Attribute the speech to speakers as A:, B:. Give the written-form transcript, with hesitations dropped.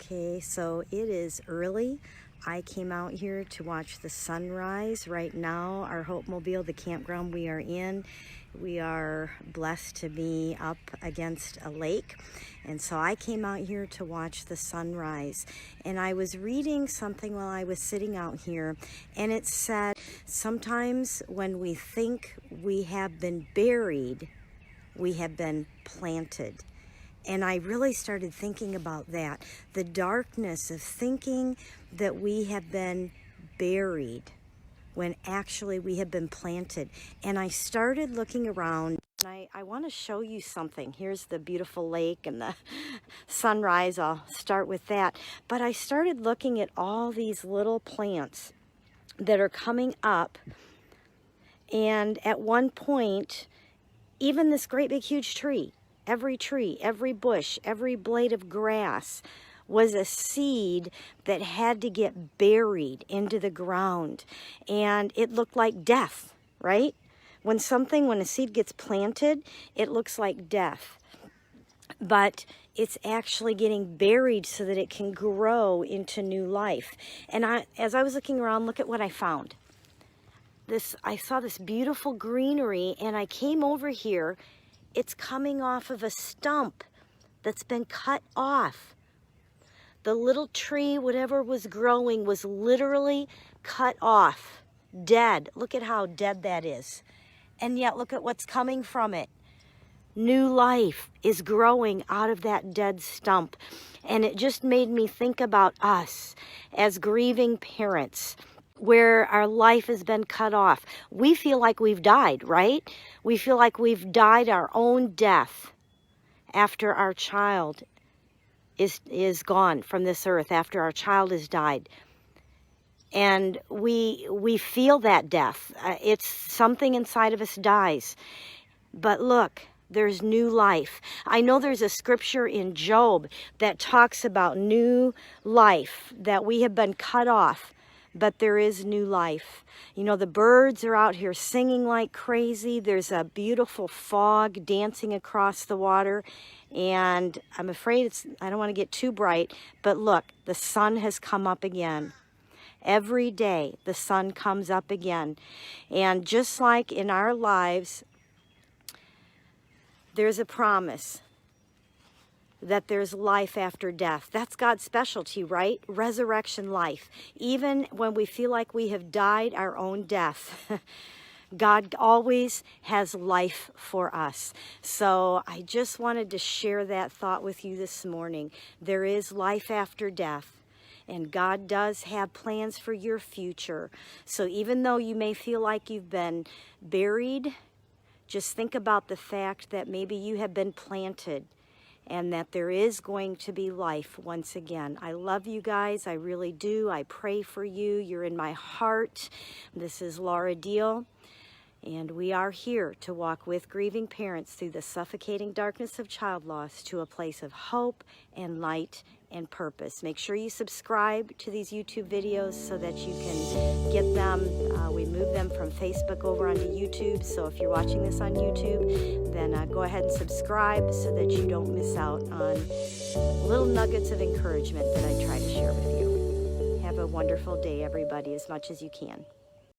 A: Okay, so it is early. I came out here to watch the sunrise. Right now, our Hope Mobile, the campground we are in, we are blessed to be up against a lake. And so I came out here to watch the sunrise. And I was reading something while I was sitting out here, and it said, sometimes when we think we have been buried, we have been planted. And I really started thinking about that, the darkness of thinking that we have been buried when actually we have been planted. And I started looking around, and I want to show you something. Here's the beautiful lake and the sunrise. I'll start with that. But I started looking at all these little plants that are coming up. And at one point, even this great big huge tree, every bush, every blade of grass was a seed that had to get buried into the ground. And it looked like death, right? When a seed gets planted, it looks like death. But it's actually getting buried so that it can grow into new life. And as I was looking around, look at what I found. I saw this beautiful greenery, and I came over here. It's coming off of a stump that's been cut off. The little tree, whatever was growing, was literally cut off, dead. Look at how dead that is. And yet look at what's coming from it. New life is growing out of that dead stump. And it just made me think about us as grieving parents, where our life has been cut off. We feel like we've died, right? We feel like we've died our own death after our child is gone from this earth, after our child has died. And we feel that death. It's something inside of us dies. But look, there's new life. I know there's a scripture in Job that talks about new life, that we have been cut off, but there is new life. You know, the birds are out here singing like crazy. There's a beautiful fog dancing across the water. And I'm afraid I don't want to get too bright, but look, the sun has come up again. Every day, the sun comes up again. And just like in our lives, there's a promise that there's life after death. That's God's specialty, right? Resurrection life. Even when we feel like we have died our own death, God always has life for us. So I just wanted to share that thought with you this morning. There is life after death, and God does have plans for your future. So even though you may feel like you've been buried, just think about the fact that maybe you have been planted, and that there is going to be life once again. I love you guys. I really do. I pray for you. You're in my heart. This is Laura Diehl, and we are here to walk with grieving parents through the suffocating darkness of child loss to a place of hope and light and purpose. Make sure you subscribe to these YouTube videos so that you can get them. We move them from Facebook over onto YouTube. So if you're watching this on YouTube, then go ahead and subscribe so that you don't miss out on little nuggets of encouragement that I try to share with you. Have a wonderful day, everybody, as much as you can.